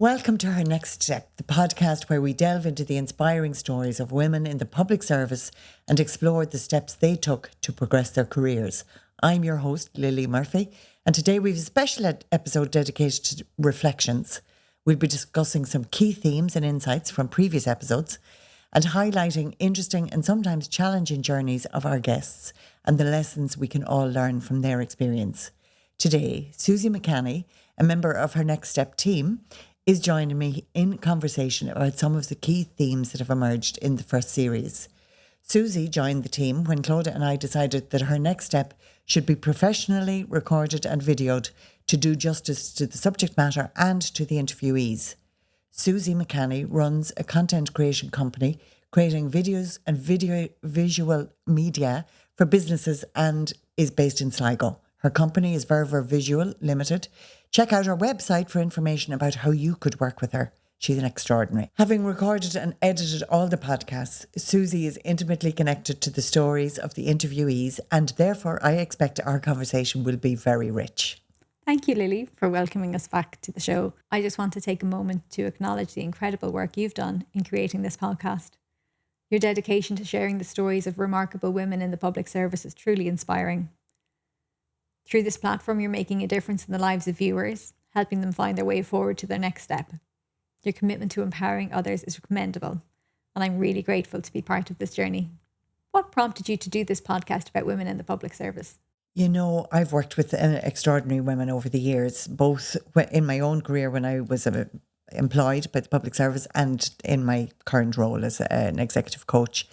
Welcome to Her Next Step, the podcast where we delve into the inspiring stories of women in the public service and explore the steps they took to progress their careers. I'm your host, Lily Murphy, and today we have a special episode dedicated to reflections. We'll be discussing some key themes and insights from previous episodes and highlighting interesting and sometimes challenging journeys of our guests and the lessons we can all learn from their experience. Today, Susie McCanny, a member of Her Next Step team, is joining me in conversation about some of the key themes that have emerged in the first series. Susie joined the team when Clodagh and I decided that Her Next Step should be professionally recorded and videoed to do justice to the subject matter and to the interviewees. Susie McCanny runs a content creation company creating videos and visual media for businesses and is based in Sligo. Her company is Verver Visual Limited. Check out her website for information about how you could work with her. She's an extraordinary. Having recorded and edited all the podcasts, Susie is intimately connected to the stories of the interviewees, and therefore I expect our conversation will be very rich. Thank you, Lily, for welcoming us back to the show. I just want to take a moment to acknowledge the incredible work you've done in creating this podcast. Your dedication to sharing the stories of remarkable women in the public service is truly inspiring. Through this platform, you're making a difference in the lives of viewers, helping them find their way forward to their next step. Your commitment to empowering others is commendable, and I'm really grateful to be part of this journey. What prompted you to do this podcast about women in the public service? You know, I've worked with extraordinary women over the years, both in my own career when I was employed by the public service and in my current role as an executive coach.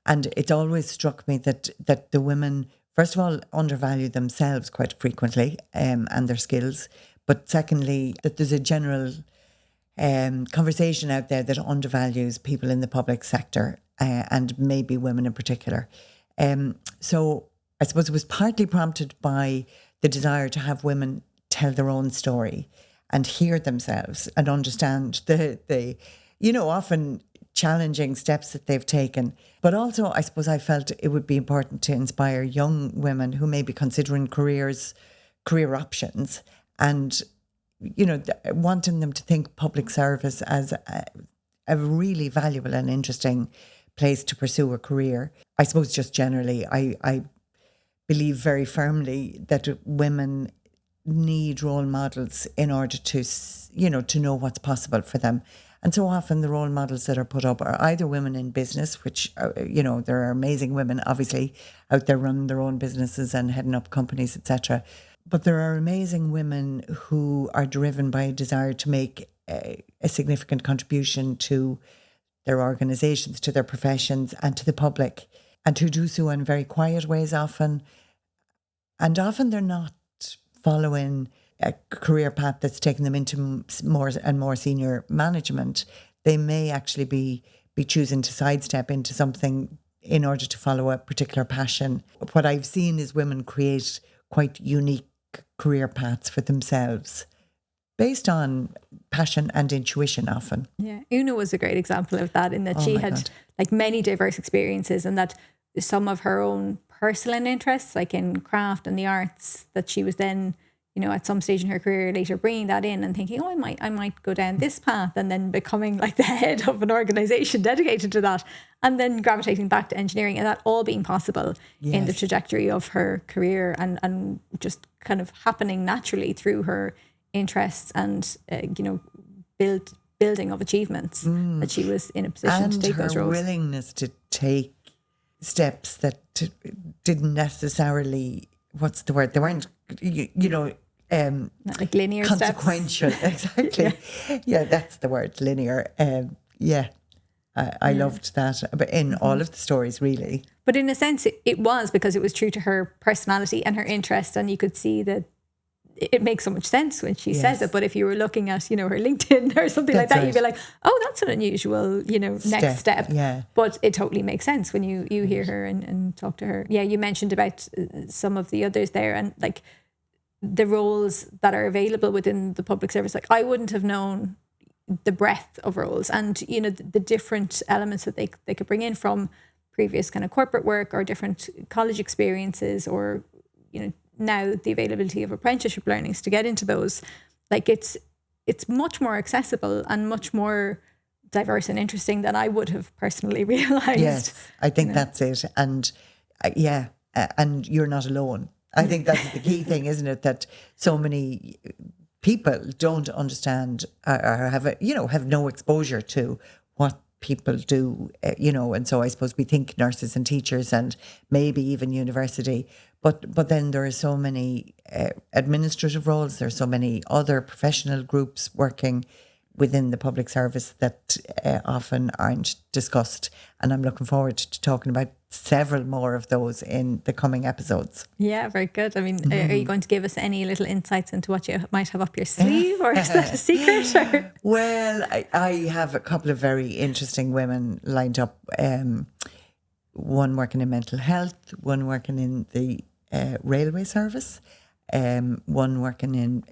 And it's always struck me that the women, first of all, undervalue themselves quite frequently and their skills. But secondly, that there's a general conversation out there that undervalues people in the public sector and maybe women in particular. So I suppose it was partly prompted by the desire to have women tell their own story and hear themselves and understand the often challenging steps that they've taken. But also, I suppose I felt it would be important to inspire young women who may be considering career options and, wanting them to think public service as a really valuable and interesting place to pursue a career. I suppose just generally, I believe very firmly that women need role models in order to know what's possible for them. And so often the role models that are put up are either women in business, which, there are amazing women, obviously, out there running their own businesses and heading up companies, etc. But there are amazing women who are driven by a desire to make a significant contribution to their organisations, to their professions and to the public, and who do so in very quiet ways often. And often they're not following a career path that's taken them into more and more senior management. They may actually be choosing to sidestep into something in order to follow a particular passion. What I've seen is women create quite unique career paths for themselves based on passion and intuition often. Yeah, Una was a great example of that in that she had many diverse experiences, and that some of her own personal interests, like in craft and the arts, that she was then, at some stage in her career later bringing that in and thinking, I might go down this path, and then becoming like the head of an organisation dedicated to that, and then gravitating back to engineering, and that all being possible in the trajectory of her career and just kind of happening naturally through her interests and, building of achievements that she was in a position to take those roles. And her willingness to take steps that didn't necessarily, what's the word? They weren't, not like linear consequential. Steps. Exactly. Yeah, that's the word, linear. I loved that, but in all of the stories, really. But in a sense, it was because it was true to her personality and her interest, and you could see that it makes so much sense when she says it. But if you were looking at, her LinkedIn or something like that, you'd be like, oh, that's an unusual, next step. Yeah. But it totally makes sense when you hear her and talk to her. Yeah, you mentioned about some of the others there, and like the roles that are available within the public service. Like I wouldn't have known the breadth of roles and, the different elements that they could bring in from previous kind of corporate work or different college experiences, or, now the availability of apprenticeship learnings to get into those. Like it's it's much more accessible and much more diverse and interesting than I would have personally realized. Yes, I think that's it. And and you're not alone. I think that's the key thing, isn't it? That so many people don't understand or have no exposure to what people do, and so I suppose we think nurses and teachers and maybe even university, but then there are so many administrative roles, there are so many other professional groups working within the public service that often aren't discussed, and I'm looking forward to talking about several more of those in the coming episodes. Yeah, very good. I mean, are you going to give us any little insights into what you might have up your sleeve, or is that a secret? Or? Well, I have a couple of very interesting women lined up. One working in mental health, one working in the railway service, one working in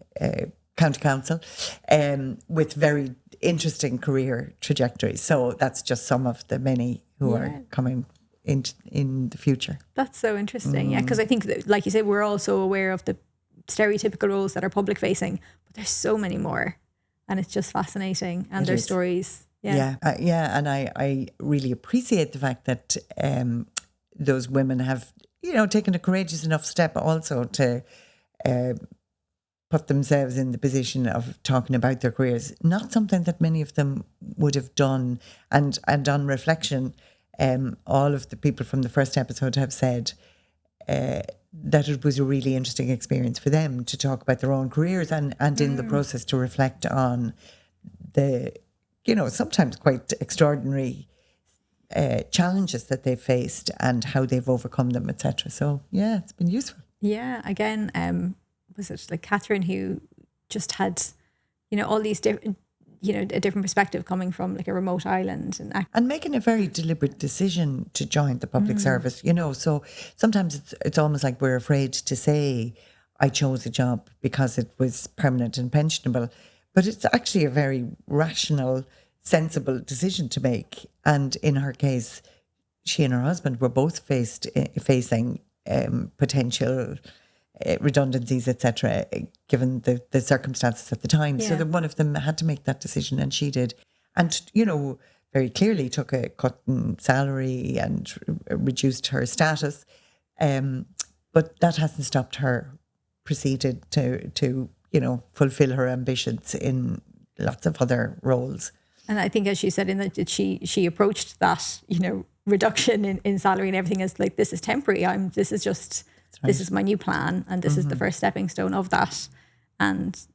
county council, with very interesting career trajectories. So that's just some of the many who are coming in the future. That's so interesting. Yeah, because I think that, like you said, we're also aware of the stereotypical roles that are public facing, but there's so many more, and it's just fascinating, and their stories. And I really appreciate the fact that those women have taken a courageous enough step also to put themselves in the position of talking about their careers. Not something that many of them would have done, and on reflection, all of the people from the first episode have said that it was a really interesting experience for them to talk about their own careers and in the process to reflect on the, sometimes quite extraordinary challenges that they've faced and how they've overcome them, etc. So, yeah, it's been useful. Yeah, again, was it like Catherine who just had, all these different, a different perspective coming from like a remote island and making a very deliberate decision to join the public service, so sometimes it's almost like we're afraid to say I chose a job because it was permanent and pensionable, but it's actually a very rational, sensible decision to make. And in her case, she and her husband were both facing potential redundancies, etc., given the circumstances at the time. So that one of them had to make that decision, and she did. And, very clearly took a cut in salary and reduced her status. But that hasn't stopped her proceeded to fulfill her ambitions in lots of other roles. And I think, as she said, in that she approached that, reduction in salary and everything as like, this is temporary. This is my new plan, and this is the first stepping stone of that, and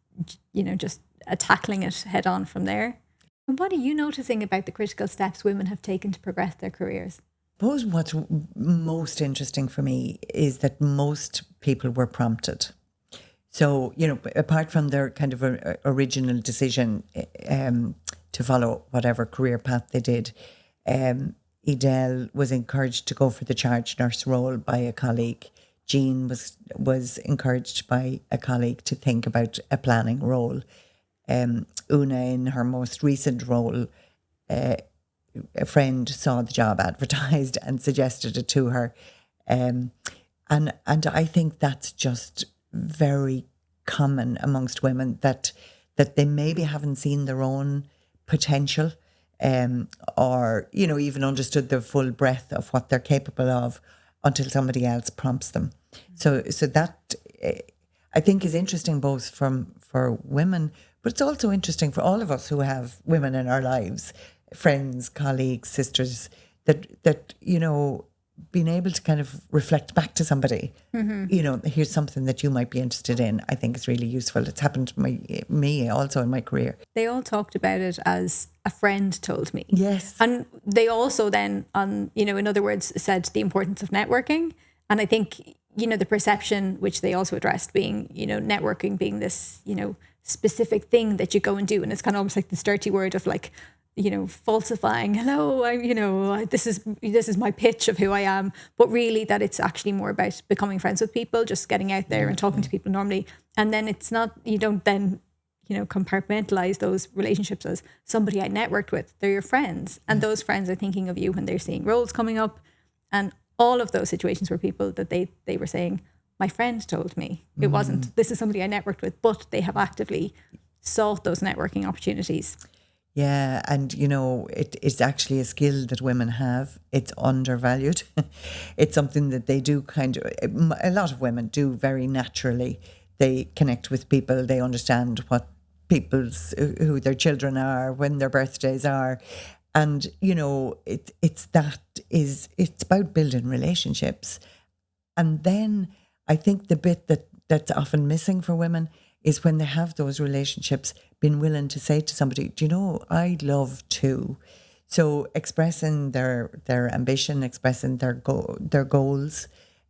just tackling it head on from there. And what are you noticing about the critical steps women have taken to progress their careers? I suppose what's most interesting for me is that most people were prompted. So, apart from their kind of original decision to follow whatever career path they did, Edel was encouraged to go for the charge nurse role by a colleague. Jean was encouraged by a colleague to think about a planning role. Una, in her most recent role, a friend saw the job advertised and suggested it to her. And I think that's just very common amongst women, that they maybe haven't seen their own potential, or even understood the full breadth of what they're capable of until somebody else prompts them. So that I think is interesting both for women, but it's also interesting for all of us who have women in our lives, friends, colleagues, sisters, that being able to kind of reflect back to somebody, here's something that you might be interested in, I think is really useful. It's happened to me also in my career. They all talked about it as a friend told me. Yes. And they also then, in other words, said the importance of networking. And I think, the perception, which they also addressed, being, networking being this, specific thing that you go and do. And it's kind of almost like this dirty word of like, falsifying, hello, I'm, this is my pitch of who I am. But really that it's actually more about becoming friends with people, just getting out there and talking to people normally. And then it's not, you don't then, compartmentalize those relationships as somebody I networked with. They're your friends. And those friends are thinking of you when they're seeing roles coming up. And all of those situations were people that they were saying, my friend told me. It wasn't, this is somebody I networked with, but they have actively sought those networking opportunities. Yeah, and it's actually a skill that women have. It's undervalued. It's something that they do a lot of women do very naturally. They connect with people. They understand what who their children are, when their birthdays are. And, it's about building relationships. And then I think the bit that's often missing for women is when they have those relationships, being willing to say to somebody, I'd love to. So expressing their ambition, expressing their goals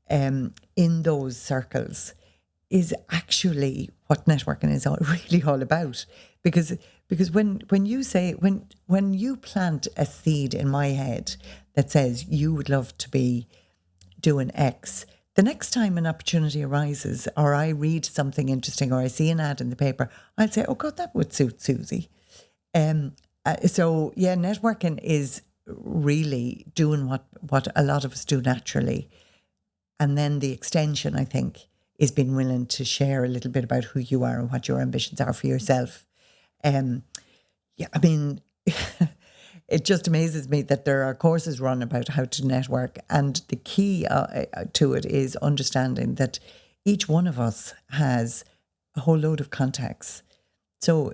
in those circles is actually what networking is really all about. Because when you plant a seed in my head that says you would love to be doing X, the next time an opportunity arises, or I read something interesting, or I see an ad in the paper, I'll say, oh God, that would suit Susie. So yeah, networking is really doing what a lot of us do naturally. And then the extension, I think, is being willing to share a little bit about who you are and what your ambitions are for yourself. Yeah, I mean, it just amazes me that there are courses run about how to network. And the key to it is understanding that each one of us has a whole load of contacts. So,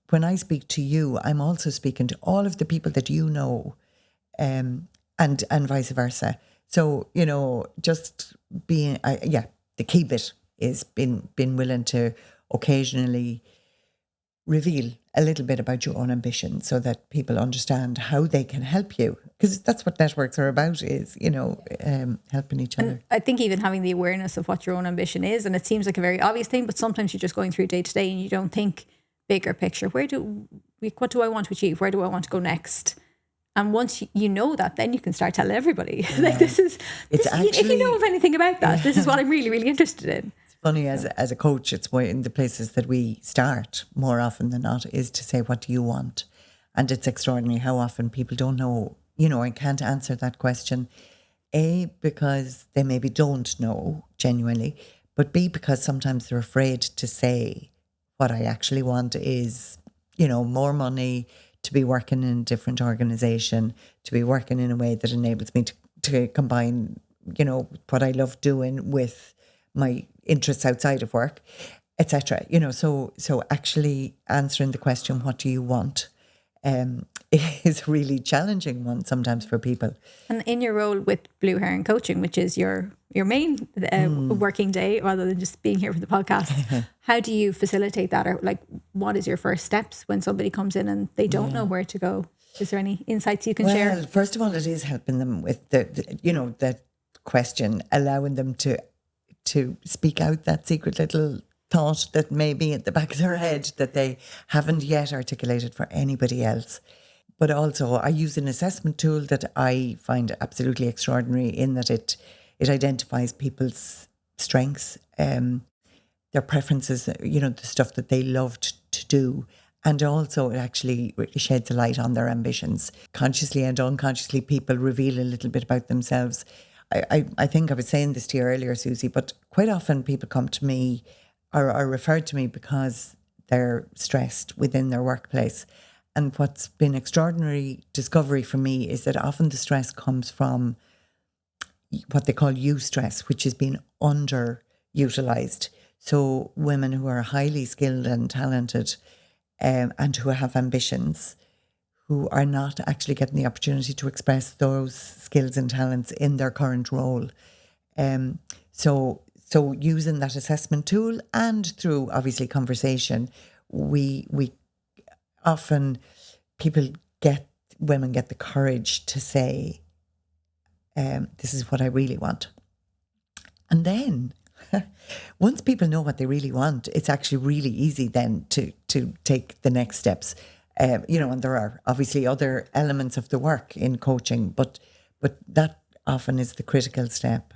when I speak to you, I'm also speaking to all of the people that you know, and vice versa. So, just being, the key bit is being willing to occasionally reveal a little bit about your own ambition so that people understand how they can help you. Because that's what networks are about, is, helping each other. And I think even having the awareness of what your own ambition is, and it seems like a very obvious thing, but sometimes you're just going through day to day and you don't think bigger picture. What do I want to achieve? Where do I want to go next? And once you know that, then you can start telling everybody, like actually, if you know of anything about that, this is what I'm really, really interested in. Funny, as a coach, it's one in the places that we start more often than not is to say, what do you want? And it's extraordinary how often people don't know, and can't answer that question. A, because they maybe don't know genuinely, but B, because sometimes they're afraid to say what I actually want is, more money, to be working in a different organisation, to be working in a way that enables me to combine, what I love doing with my interests outside of work, etc. So actually answering the question, what do you want, is a really challenging one sometimes for people. And in your role with Blue Heron Coaching, which is your main working day, rather than just being here for the podcast, how do you facilitate that? Or what is your first steps when somebody comes in and they don't know where to go? Is there any insights you can share? Well, first of all, it is helping them with the question, allowing them to speak out that secret little thought that may be at the back of their head that they haven't yet articulated for anybody else. But also I use an assessment tool that I find absolutely extraordinary in that it identifies people's strengths, their preferences, the stuff that they loved to do. And also it actually sheds a light on their ambitions. Consciously and unconsciously, people reveal a little bit about themselves. I think I was saying this to you earlier, Susie, but quite often people come to me or are referred to me because they're stressed within their workplace. And what's been extraordinary discovery for me is that often the stress comes from what they call eustress, which is being underutilized. So women who are highly skilled and talented and who have ambitions, who are not actually getting the opportunity to express those skills and talents in their current role. So using that assessment tool and through obviously conversation, we often women get the courage to say, this is what I really want. And then once people know what they really want, it's actually really easy then to take the next steps. And there are obviously other elements of the work in coaching, but that often is the critical step.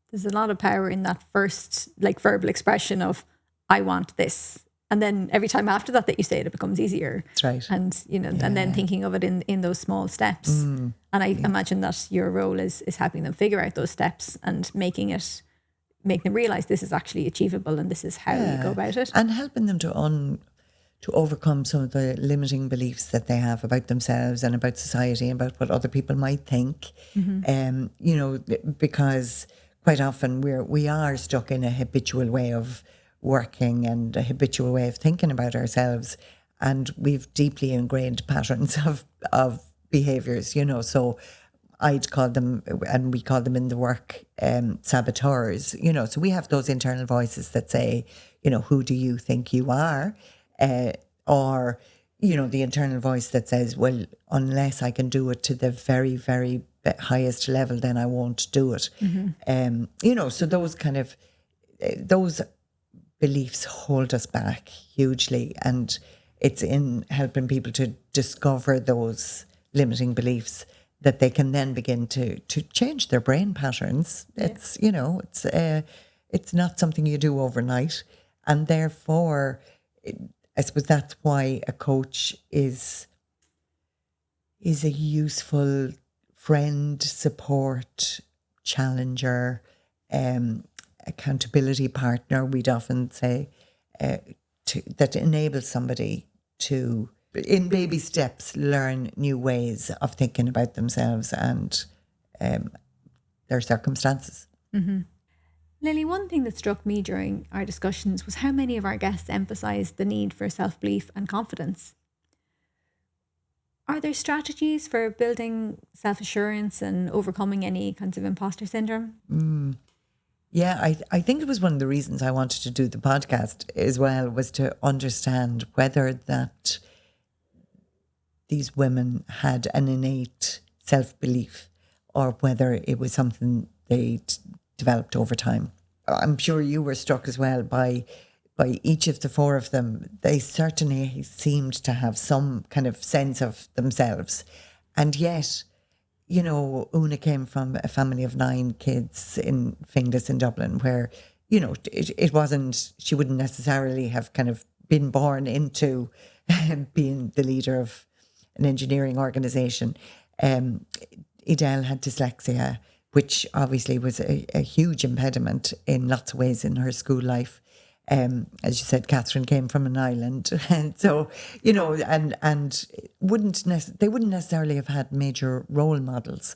There's a lot of power in that first verbal expression of, I want this. And then every time after that you say it becomes easier. That's right. And, and then thinking of it in those small steps. And I imagine that your role is helping them figure out those steps and make them realize this is actually achievable and this is how you go about it. And helping them to to overcome some of the limiting beliefs that they have about themselves and about society and about what other people might think. You know, because quite often we are stuck in a habitual way of working and a habitual way of thinking about ourselves, and we've deeply ingrained patterns of behaviors, you know. So I'd call them, and we call them in the work, saboteurs, you know. So we have those internal voices that say, you know, who do you think you are? Or, you know, the internal voice that says, well, unless I can do it to the very, very highest level, then I won't do it. You know, so those kind of, those beliefs hold us back hugely. And it's in helping people to discover those limiting beliefs that they can then begin to change their brain patterns. Yeah. It's, you know, it's not something you do overnight. And therefore, I suppose that's why a coach is a useful friend, support, challenger, accountability partner, we'd often say, that enables somebody to, in baby steps, learn new ways of thinking about themselves and their circumstances. Lily, one thing that struck me during our discussions was how many of our guests emphasised the need for self-belief and confidence. Are there strategies for building self-assurance and overcoming any kinds of imposter syndrome? Yeah, I think it was one of the reasons I wanted to do the podcast as well, was to understand whether that these women had an innate self-belief or whether it was something they developed over time. I'm sure you were struck as well by each of the four of them. They certainly seemed to have some kind of sense of themselves. And yet, you know, Una came from a family of 9 kids in Finglas in Dublin, where, you know, it wasn't, she wouldn't necessarily have kind of been born into being the leader of an engineering organisation. Edel had dyslexia, which obviously was a huge impediment in lots of ways in her school life. As you said, Catherine came from an island, and so, you know, and they wouldn't necessarily have had major role models.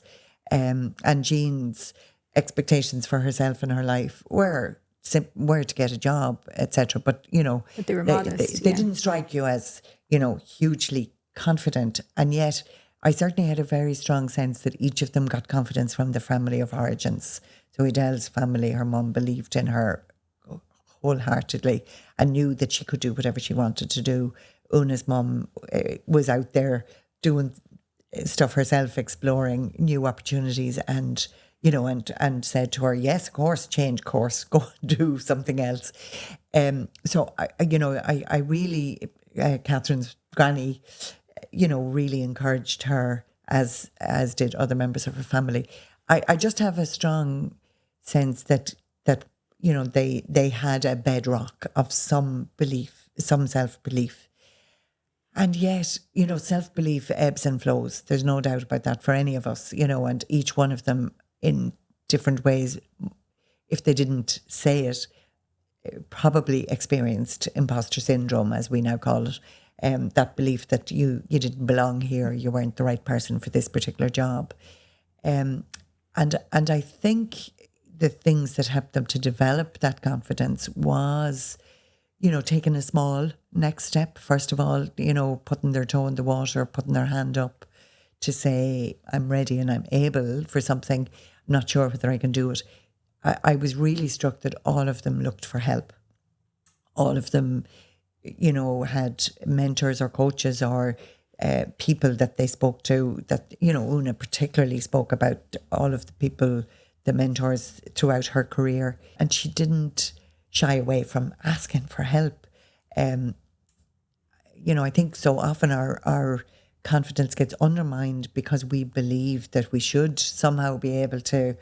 And Jean's expectations for herself and her life were to get a job, etc. But, you know, but they were modest. They didn't strike you as, you know, hugely confident, and yet I certainly had a very strong sense that each of them got confidence from the family of origins. So Edel's family, her mum believed in her wholeheartedly and knew that she could do whatever she wanted to do. Una's mum was out there doing stuff herself, exploring new opportunities, and, you know, and said to her, yes, of course, change course, go and do something else. So I really, Catherine's granny, you know, really encouraged her, as did other members of her family. I just have a strong sense that you know, they had a bedrock of some belief, some self-belief. And yet, you know, self-belief ebbs and flows. There's no doubt about that for any of us, you know, and each one of them in different ways, if they didn't say it, probably experienced imposter syndrome, as we now call it. That belief that you didn't belong here, you weren't the right person for this particular job. And I think the things that helped them to develop that confidence was, you know, taking a small next step. First of all, you know, putting their toe in the water, putting their hand up to say, I'm ready and I'm able for something. I'm not sure whether I can do it. I was really struck that all of them looked for help. All of them, you know, had mentors or coaches or people that they spoke to, that, you know, Una particularly spoke about all of the people, the mentors throughout her career, and she didn't shy away from asking for help. You know, I think so often our confidence gets undermined because we believe that we should somehow be able to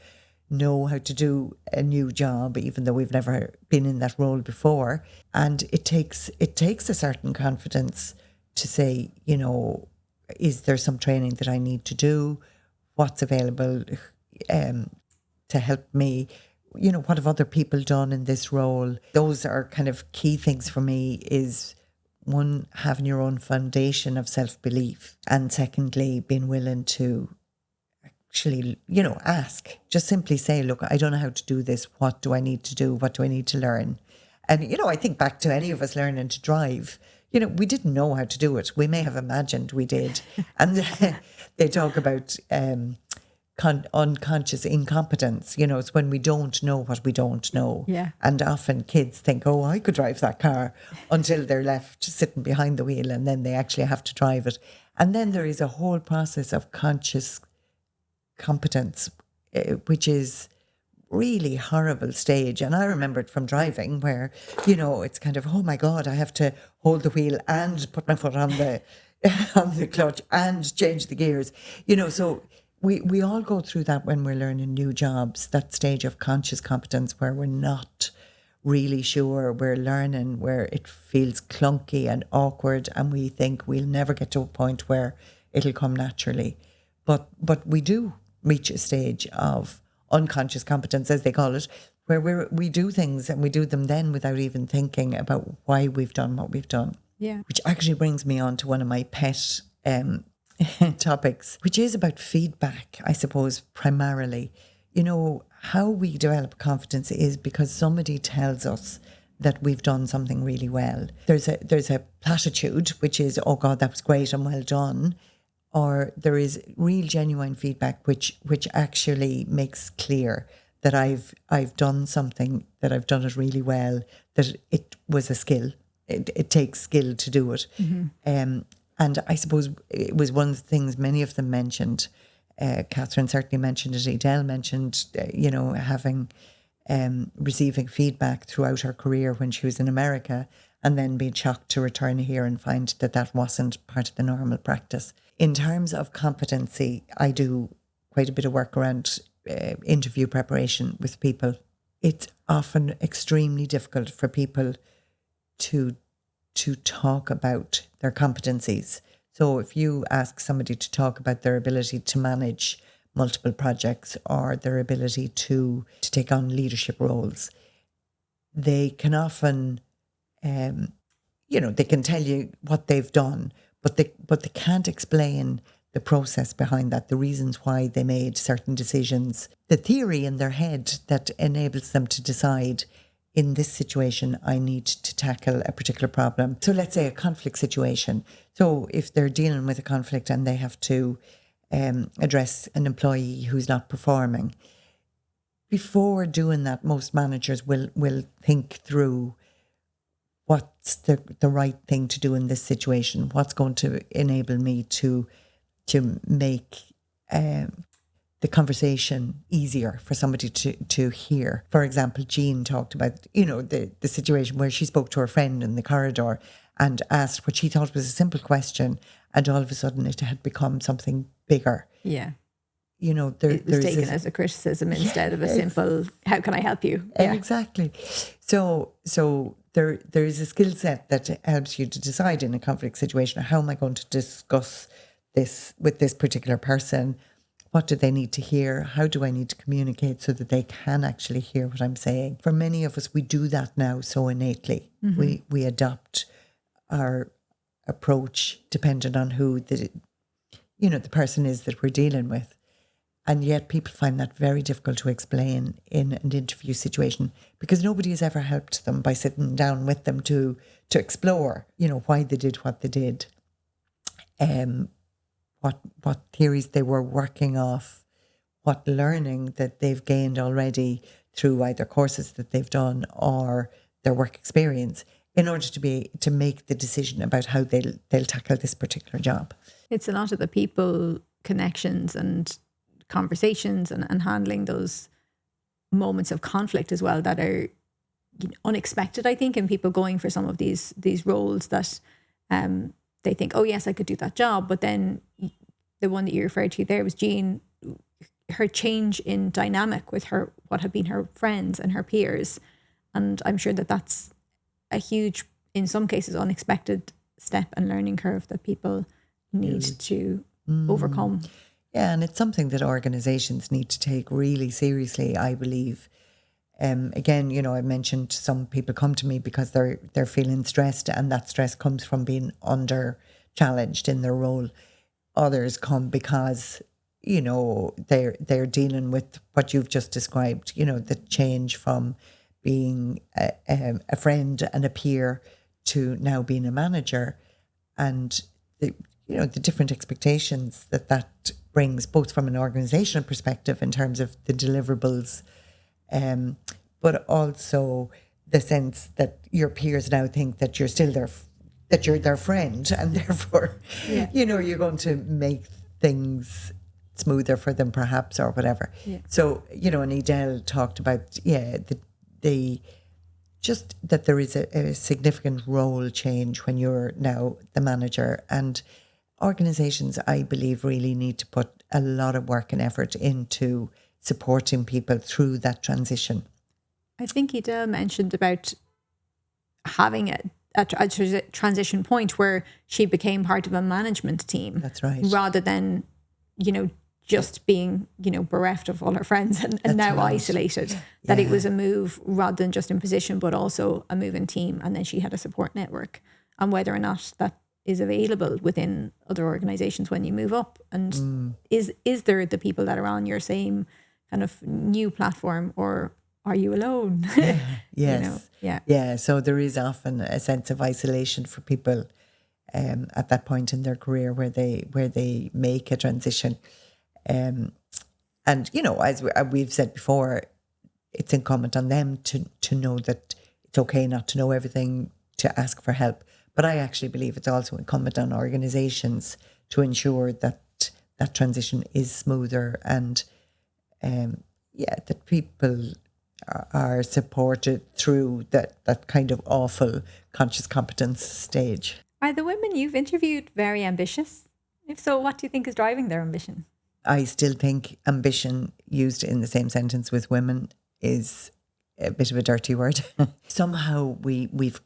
know how to do a new job, even though we've never been in that role before. And it takes a certain confidence to say, you know, is there some training that I need to do? What's available to help me? You know, what have other people done in this role? Those are kind of key things for me, is one, having your own foundation of self-belief, and secondly, being willing to actually, ask. Just simply say, look, I don't know how to do this. What do I need to do? What do I need to learn? And, I think back to any of us learning to drive, we didn't know how to do it. We may have imagined we did. And they talk about unconscious incompetence. It's when we don't know what we don't know. Yeah. And often kids think, oh, I could drive that car, until they're left sitting behind the wheel, and then they actually have to drive it. And then there is a whole process of conscious competence, which is really horrible stage. And I remember it from driving, where, it's kind of, oh my God, I have to hold the wheel and put my foot on the on the clutch and change the gears. So we all go through that when we're learning new jobs, that stage of conscious competence where we're not really sure, we're learning, where it feels clunky and awkward, and we think we'll never get to a point where it'll come naturally. But we do reach a stage of unconscious competence, as they call it, where we do things, and we do them then without even thinking about why we've done what we've done. Yeah. Which actually brings me on to one of my pet topics, which is about feedback, I suppose, primarily. How we develop confidence is because somebody tells us that we've done something really well. There's a platitude, which is, oh God, that was great and well done. Or there is real genuine feedback, which actually makes clear that I've done something, that I've done it really well, that it was a skill. It takes skill to do it. Mm-hmm. And I suppose it was one of the things many of them mentioned. Catherine certainly mentioned it. Edel mentioned, having receiving feedback throughout her career when she was in America, and then being shocked to return here and find that wasn't part of the normal practice. In terms of competency, I do quite a bit of work around interview preparation with people. It's often extremely difficult for people to talk about their competencies. So if you ask somebody to talk about their ability to manage multiple projects, or their ability to take on leadership roles, they can often, they can tell you what they've done, but they can't explain the process behind that, the reasons why they made certain decisions, the theory in their head that enables them to decide, in this situation, I need to tackle a particular problem. So let's say a conflict situation. So if they're dealing with a conflict and they have to address an employee who's not performing, before doing that, most managers will think through what's the right thing to do in this situation, what's going to enable me to make the conversation easier for somebody to hear. For example, Jean talked about, the situation where she spoke to her friend in the corridor and asked what she thought was a simple question, and all of a sudden it had become something bigger. Yeah. It was taken as a criticism instead of a simple, how can I help you? Yeah. Exactly. So there is a skill set that helps you to decide in a conflict situation, how am I going to discuss this with this particular person? What do they need to hear? How do I need to communicate so that they can actually hear what I'm saying? For many of us, we do that now so innately. Mm-hmm. We adopt our approach depending on who the person is that we're dealing with. And yet people find that very difficult to explain in an interview situation, because nobody has ever helped them by sitting down with them to explore, why they did what they did, what theories they were working off, what learning that they've gained already through either courses that they've done or their work experience, in order to make the decision about how they'll tackle this particular job. It's a lot of the people connections and conversations and handling those moments of conflict as well that are unexpected, I think, in people going for some of these roles that they think, oh yes, I could do that job. But then the one that you referred to there was Jean, her change in dynamic with what had been her friends and her peers. And I'm sure that that's a huge, in some cases, unexpected step and learning curve that people need to overcome. Yeah, and it's something that organisations need to take really seriously, I believe. Again, I mentioned some people come to me because they're feeling stressed, and that stress comes from being under challenged in their role. Others come because they're dealing with what you've just described. The change from being a friend and a peer to now being a manager, and the different expectations that brings, both from an organizational perspective in terms of the deliverables, but also the sense that your peers now think that you're still that you're their friend, and therefore, you're going to make things smoother for them, perhaps, or whatever. Yeah. So, and Edel talked about, the just that there is a significant role change when you're now the manager, and organizations, I believe, really need to put a lot of work and effort into supporting people through that transition. I think Edel mentioned about having a transition point where she became part of a management team. That's right. Rather than, just being, bereft of all her friends and now right. isolated. That it was a move rather than just in position, but also a move in team. And then she had a support network. And whether or not that is available within other organizations when you move up, and is there the people that are on your same kind of new platform, or are you alone? Yes. Yeah. So there is often a sense of isolation for people at that point in their career where they make a transition. And as we've said before, it's incumbent on them to know that it's okay not to know everything, to ask for help. But I actually believe it's also incumbent on organizations to ensure that that transition is smoother, and that people are supported through that kind of awful conscious competence stage. Are the women you've interviewed very ambitious? If so, what do you think is driving their ambition? I still think ambition used in the same sentence with women is a bit of a dirty word. Somehow we've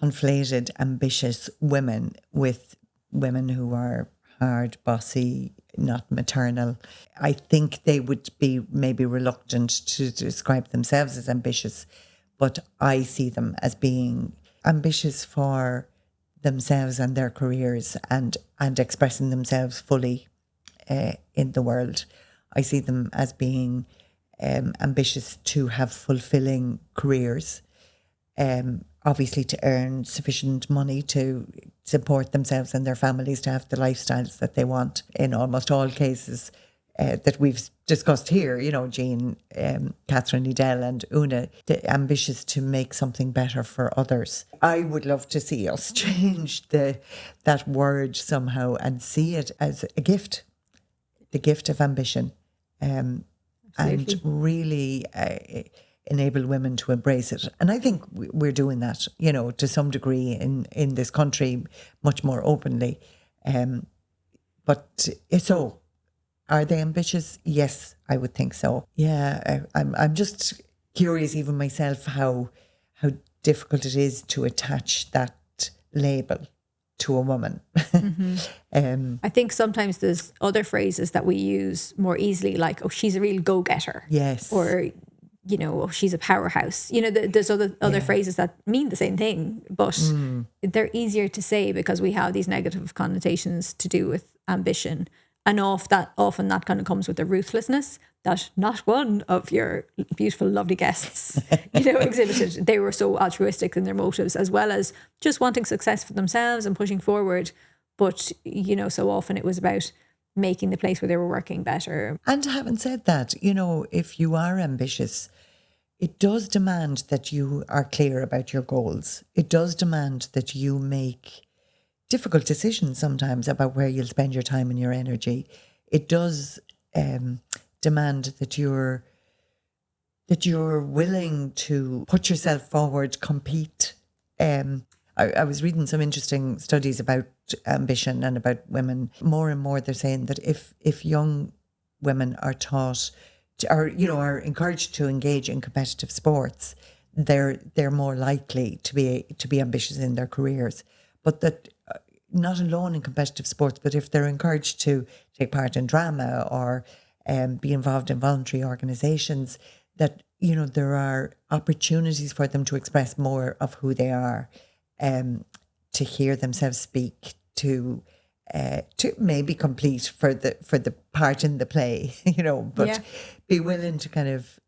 conflated ambitious women with women who are hard, bossy, not maternal. I think they would be maybe reluctant to describe themselves as ambitious, but I see them as being ambitious for themselves and their careers, and expressing themselves fully in the world. I see them as being ambitious to have fulfilling careers, obviously to earn sufficient money to support themselves and their families, to have the lifestyles that they want. In almost all cases that we've discussed here, Jean, Catherine, Edel and Una, ambitious to make something better for others. I would love to see us change that word somehow and see it as a gift, the gift of ambition, and really enable women to embrace it. And I think we're doing that, to some degree in this country, much more openly. But so, are they ambitious? Yes, I would think so. Yeah, I'm just curious, even myself, how difficult it is to attach that label to a woman. Mm-hmm. I think sometimes there's other phrases that we use more easily, like, oh, she's a real go-getter. Yes. Or, oh, she's a powerhouse. There's other phrases that mean the same thing, but they're easier to say because we have these negative connotations to do with ambition. And often that kind of comes with the ruthlessness that not one of your beautiful, lovely guests, exhibited. They were so altruistic in their motives, as well as just wanting success for themselves and pushing forward. But, so often it was about making the place where they were working better. And having said that, if you are ambitious, it does demand that you are clear about your goals. It does demand that you make difficult decisions sometimes about where you'll spend your time and your energy. It does demand that you're willing to put yourself forward, compete. I was reading some interesting studies about ambition and about women. More and more, they're saying that if young women are taught are encouraged to engage in competitive sports, they're more likely to be ambitious in their careers. But that not alone in competitive sports, but if they're encouraged to take part in drama or be involved in voluntary organisations, that, you know, there are opportunities for them to express more of who they are, to hear themselves speak, to maybe complete for the part in the play, you know, but be willing to kind of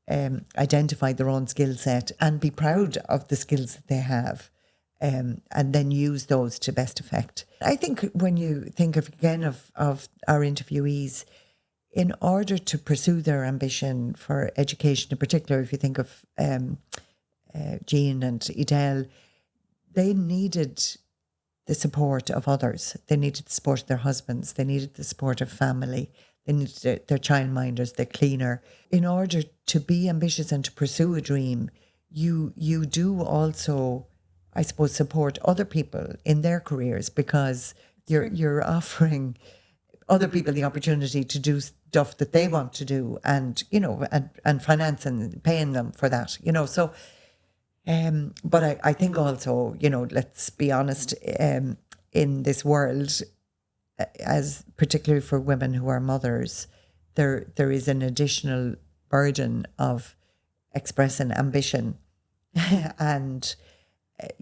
identify their own skill set and be proud of the skills that they have, and then use those to best effect. I think when you think of our interviewees, in order to pursue their ambition for education, in particular, if you think of Jean and Edel, they needed the support of others. They needed the support of their husbands. They needed the support of family. They needed their childminders, their cleaner. In order to be ambitious and to pursue a dream, you do also, I suppose, support other people in their careers, because you're offering other people the opportunity to do stuff that they want to do, and, you know, and finance and paying them for that, you know. So but I think also, you know, let's be honest, in this world, as particularly for women who are mothers, there is an additional burden of expressing ambition. And,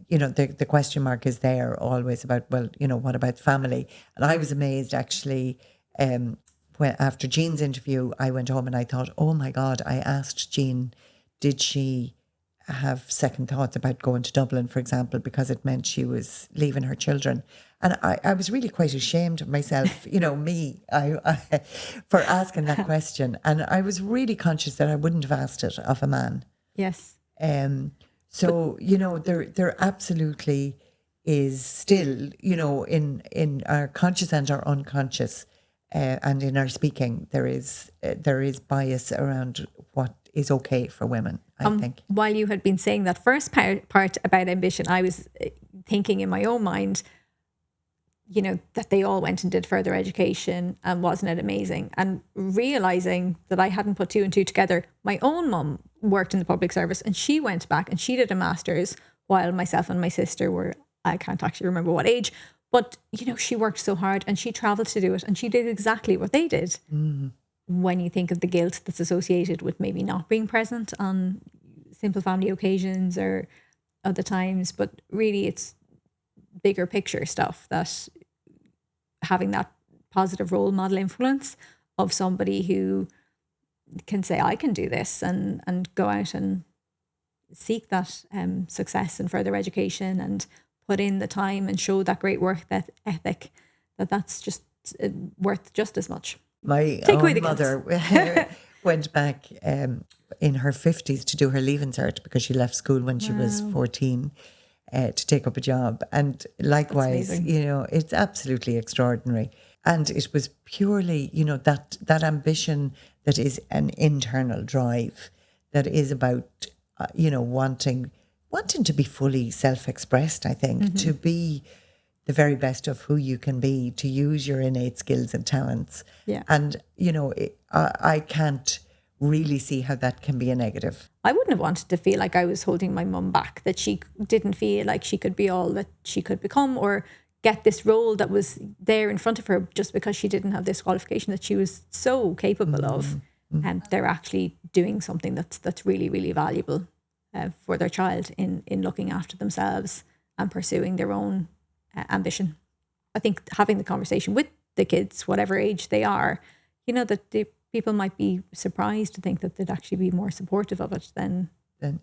you know, the question mark is there always about, well, you know, what about family? And I was amazed, actually, when after Jean's interview, I went home and I thought, oh my God, I asked Jean, did she have second thoughts about going to Dublin, for example, because it meant she was leaving her children. And I was really quite ashamed of myself, you know, I for asking that question. And I was really conscious that I wouldn't have asked it of a man. Yes. So, you know, there absolutely is still, you know, in our conscious and our unconscious, and in our speaking, there is bias around what is okay for women, I think. While you had been saying that first part about ambition, I was thinking in my own mind, you know, that they all went and did further education, and wasn't it amazing? And realising that I hadn't put two and two together. My own mum worked in the public service, and she went back and she did a master's, while myself and my sister were, I can't actually remember what age, but, you know, she worked so hard and she travelled to do it, and she did exactly what they did. When you think of the guilt that's associated with maybe not being present on simple family occasions or other times, but really it's bigger picture stuff, that having that positive role model influence of somebody who can say, I can do this, and go out and seek that success and further education and put in the time and show that great work ethic, that's just worth just as much. My own mother went back in her 50s to do her Leaving Cert, because she left school when she was 14 to take up a job. And likewise, you know, it's absolutely extraordinary. And it was purely, you know, that ambition that is an internal drive, that is about, you know, wanting to be fully self-expressed, I think, to be the very best of who you can be, to use your innate skills and talents. Yeah. And, you know, I can't really see how that can be a negative. I wouldn't have wanted to feel like I was holding my mum back, that she didn't feel like she could be all that she could become, or get this role that was there in front of her, just because she didn't have this qualification that she was so capable of. And they're actually doing something that's really, really valuable for their child in looking after themselves and pursuing their own ambition. I think having the conversation with the kids, whatever age they are, you know, that the people might be surprised to think that they'd actually be more supportive of it than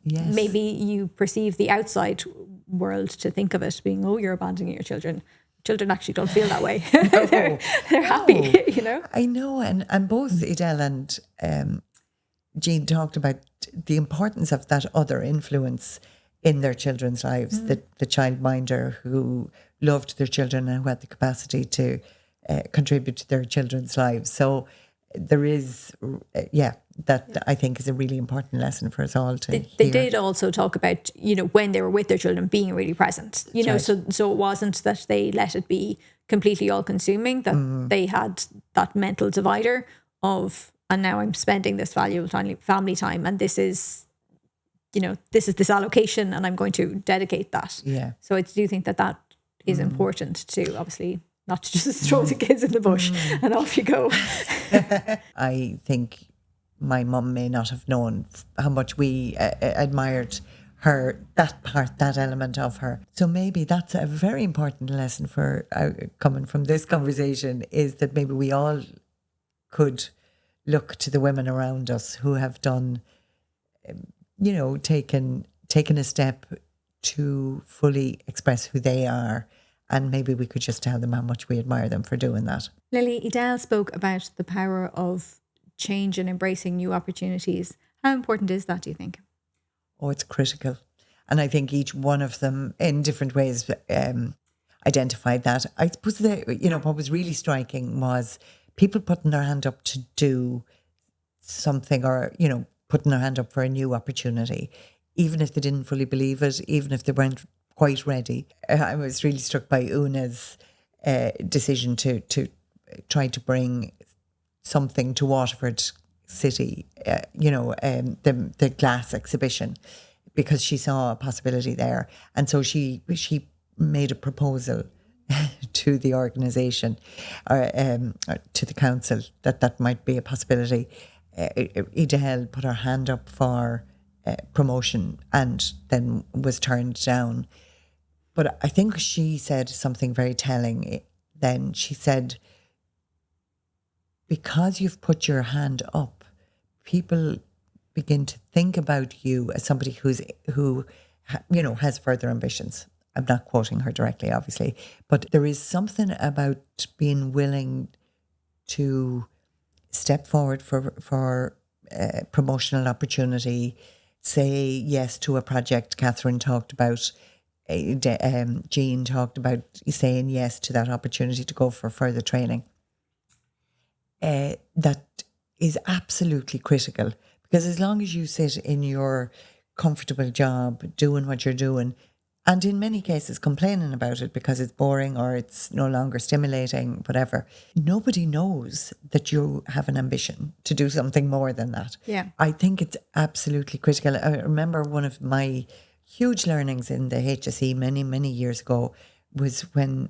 yes. Maybe you perceive the outside world to think of it being, oh, you're abandoning your children. Children actually don't feel that way. They're happy, you know. I know, and both Edel and Jean talked about the importance of that other influence in their children's lives, the childminder who loved their children and who had the capacity to contribute to their children's lives. So there is, that I think is a really important lesson for us all to hear. They did also talk about, you know, when they were with their children, being really present, you know, so it wasn't that they let it be completely all consuming, that they had that mental divider of, and now I'm spending this valuable family time, and this is, you know, this allocation, and I'm going to dedicate that. Yeah. So I do think that is important to, obviously, not to just throw the kids in the bush and off you go. I think my mum may not have known how much we admired her, that element of her. So maybe that's a very important lesson for coming from this conversation, is that maybe we all could look to the women around us who have done, taken a step to fully express who they are. And maybe we could just tell them how much we admire them for doing that. Lily, Edel spoke about the power of change and embracing new opportunities. How important is that, do you think? Oh, it's critical. And I think each one of them in different ways identified that. I suppose what was really striking was people putting their hand up to do something, or, putting their hand up for a new opportunity, even if they didn't fully believe it, even if they weren't quite ready. I was really struck by Una's decision to try to bring something to Waterford City, the glass exhibition, because she saw a possibility there. And so she made a proposal to the organisation, or to the council, that might be a possibility. Edel put her hand up for promotion and then was turned down. But I think she said something very telling then. She said, because you've put your hand up, people begin to think about you as somebody who has further ambitions. I'm not quoting her directly, obviously, but there is something about being willing to step forward for promotional opportunity, say yes to a project. Catherine talked about, Jean talked about saying yes to that opportunity to go for further training. That is absolutely critical, because as long as you sit in your comfortable job doing what you're doing, and in many cases complaining about it because it's boring or it's no longer stimulating, whatever, nobody knows that you have an ambition to do something more than that. Yeah. I think it's absolutely critical. I remember one of my huge learnings in the HSE many, many years ago was when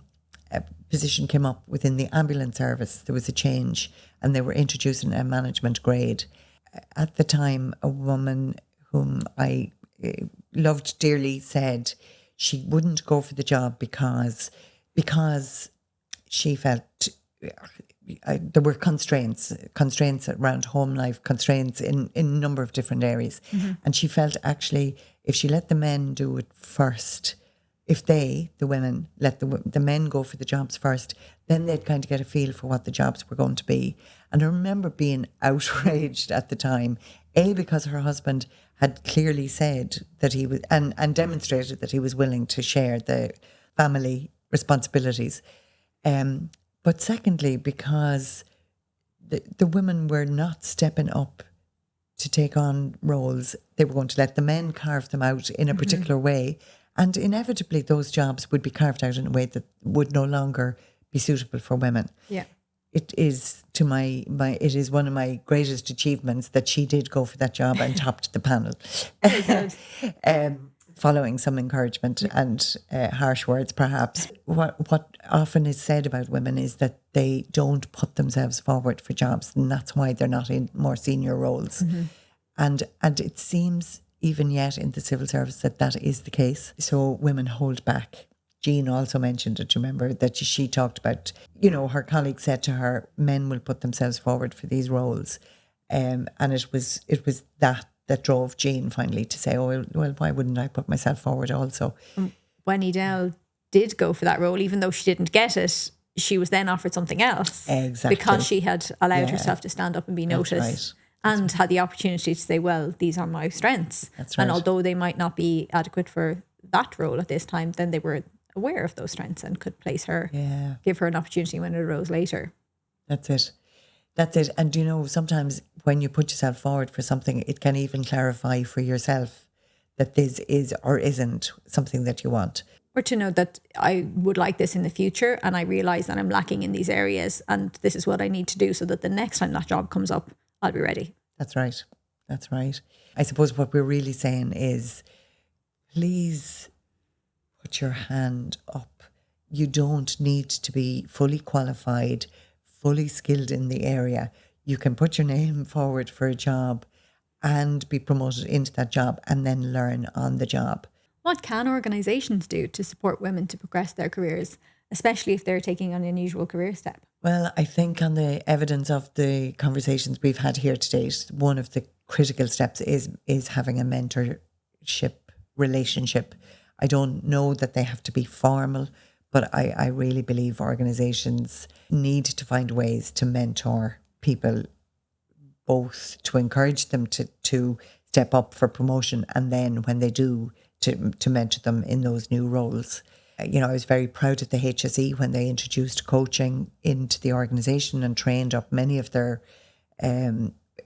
a position came up within the ambulance service. There was a change and they were introducing a management grade. At the time, a woman whom I loved dearly said she wouldn't go for the job because she felt there were constraints around home life, constraints in a number of different areas. Mm-hmm. And she felt actually if she let the men do it first, if the women, let the men go for the jobs first, then they'd kind of get a feel for what the jobs were going to be. And I remember being outraged at the time, because her husband had clearly said that he was, and demonstrated that he was willing to share the family responsibilities. But secondly, because the women were not stepping up to take on roles, they were going to let the men carve them out in a particular way. And inevitably, those jobs would be carved out in a way that would no longer be suitable for women. Yeah. It is it is one of my greatest achievements that she did go for that job and topped the panel. Following some encouragement and harsh words, perhaps. What often is said about women is that they don't put themselves forward for jobs, and that's why they're not in more senior roles. Mm-hmm. And it seems even yet in the civil service that is the case. So women hold back. Jean also mentioned it, remember, that she talked about, her colleague said to her, men will put themselves forward for these roles. And it was that drove Jean finally to say, oh, well, why wouldn't I put myself forward also? When Edel did go for that role, even though she didn't get it, she was then offered something else. Exactly. Because she had allowed herself to stand up and be noticed. And had the opportunity to say, well, these are my strengths. That's right. And although they might not be adequate for that role at this time, then they were aware of those strengths and could place her, give her an opportunity when it arose later. That's it. And sometimes when you put yourself forward for something, it can even clarify for yourself that this is or isn't something that you want. Or to know that I would like this in the future and I realise that I'm lacking in these areas and this is what I need to do so that the next time that job comes up, I'll be ready. That's right. I suppose what we're really saying is, please put your hand up. You don't need to be fully qualified, fully skilled in the area. you can put your name forward for a job and be promoted into that job and then learn on the job. What can organisations do to support women to progress their careers, especially if they're taking an unusual career step? Well, I think on the evidence of the conversations we've had here today, one of the critical steps is having a mentorship relationship. I don't know that they have to be formal, but I really believe organisations need to find ways to mentor people, both to encourage them to step up for promotion, and then when they do, to mentor them in those new roles. You know, I was very proud of the HSE when they introduced coaching into the organisation and trained up many of their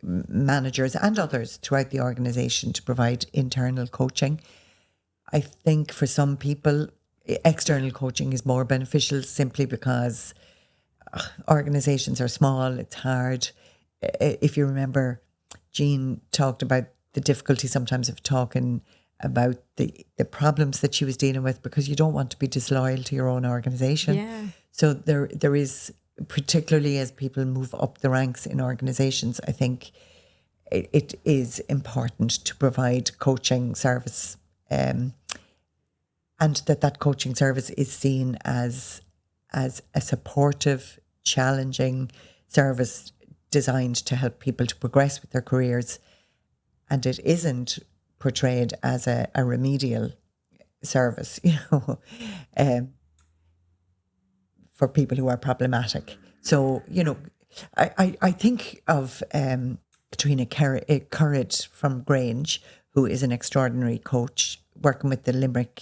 managers and others throughout the organisation to provide internal coaching. I think for some people, external coaching is more beneficial simply because organisations are small, it's hard. If you remember, Jean talked about the difficulty sometimes of talking about the problems that she was dealing with, because you don't want to be disloyal to your own organisation. Yeah. So there is, particularly as people move up the ranks in organisations, I think it is important to provide coaching service, and that coaching service is seen as a supportive, challenging service designed to help people to progress with their careers, and it isn't portrayed as a remedial service, for people who are problematic. So, I think of Katrina Currid from Grange, who is an extraordinary coach working with the Limerick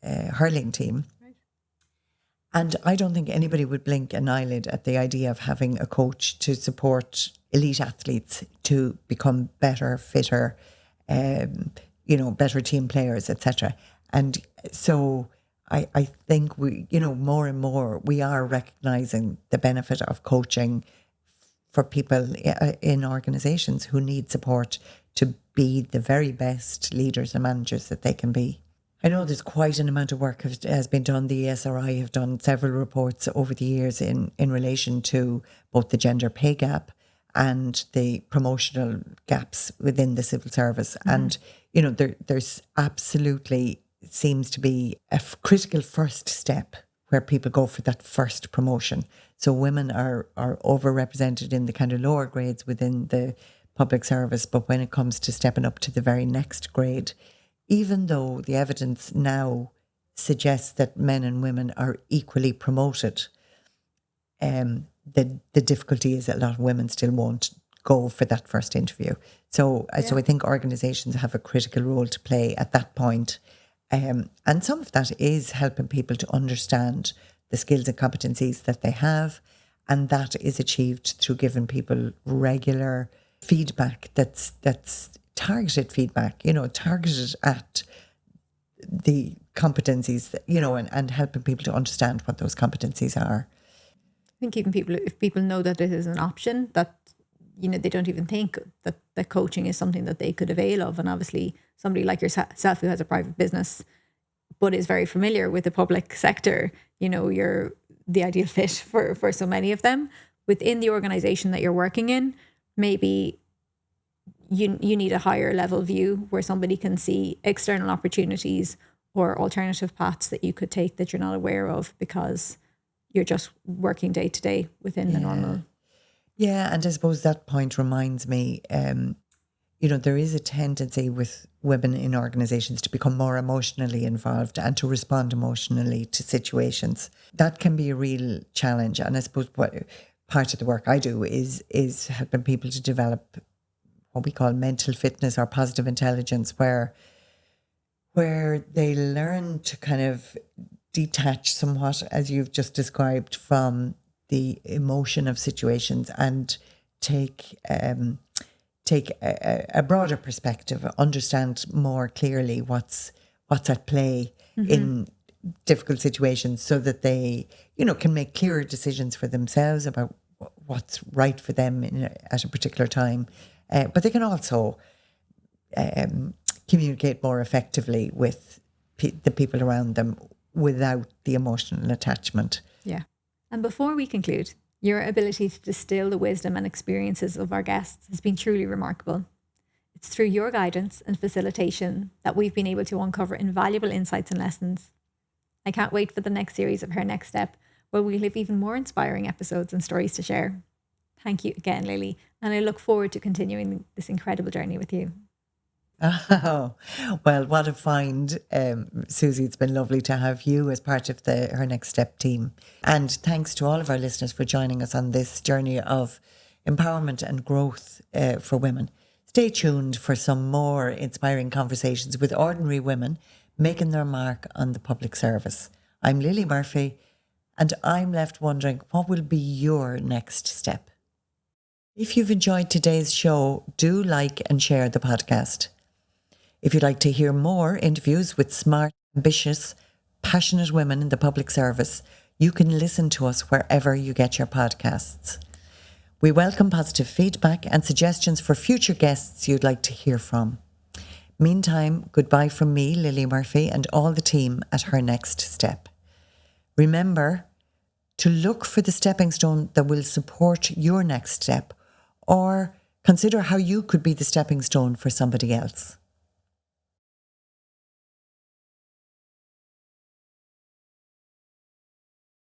hurling team. Right. And I don't think anybody would blink an eyelid at the idea of having a coach to support elite athletes to become better, fitter, better team players, etc. And so I think we, more and more we are recognising the benefit of coaching for people in organisations who need support to be the very best leaders and managers that they can be. I know there's quite an amount of work has been done. The ESRI have done several reports over the years in relation to both the gender pay gap and the promotional gaps within the civil service. Mm-hmm. And, there's absolutely seems to be a critical first step where people go for that first promotion. So women are overrepresented in the kind of lower grades within the public service, but when it comes to stepping up to the very next grade, even though the evidence now suggests that men and women are equally promoted, the difficulty is that a lot of women still won't go for that first interview. So I think organisations have a critical role to play at that point. And some of that is helping people to understand the skills and competencies that they have. And that is achieved through giving people regular feedback that's targeted feedback, targeted at the competencies, and helping people to understand what those competencies are. I think even if people know that it is an option, that, they don't even think that coaching is something that they could avail of. And obviously somebody like yourself who has a private business, but is very familiar with the public sector, you're the ideal fit for so many of them. Within the organisation that you're working in, maybe you need a higher level view where somebody can see external opportunities or alternative paths that you could take that you're not aware of because you're just working day to day within the normal. Yeah, and I suppose that point reminds me, there is a tendency with women in organisations to become more emotionally involved and to respond emotionally to situations. That can be a real challenge. And I suppose what part of the work I do is helping people to develop what we call mental fitness or positive intelligence, where they learn to kind of detach somewhat, as you've just described, from the emotion of situations and take a broader perspective, understand more clearly what's at play in difficult situations, so that they, can make clearer decisions for themselves about what's right for them at a particular time. But they can also communicate more effectively with the people around them without the emotional attachment. Yeah. And before we conclude, Your ability to distill the wisdom and experiences of our guests has been truly remarkable. It's through your guidance and facilitation that we've been able to uncover invaluable insights and lessons. I can't wait for the next series of Her Next Step, where we'll have even more inspiring episodes and stories to share. Thank you again, Lily, and I look forward to continuing this incredible journey with you. Oh, well, what a find, Susie. It's been lovely to have you as part of the Her Next Step team. And thanks to all of our listeners for joining us on this journey of empowerment and growth for women. Stay tuned for some more inspiring conversations with ordinary women making their mark on the public service. I'm Lily Murphy, and I'm left wondering, what will be your next step? If you've enjoyed today's show, do like and share the podcast. If you'd like to hear more interviews with smart, ambitious, passionate women in the public service, you can listen to us wherever you get your podcasts. We welcome positive feedback and suggestions for future guests you'd like to hear from. Meantime, goodbye from me, Lily Murphy, and all the team at Her Next Step. Remember to look for the stepping stone that will support your next step, or consider how you could be the stepping stone for somebody else.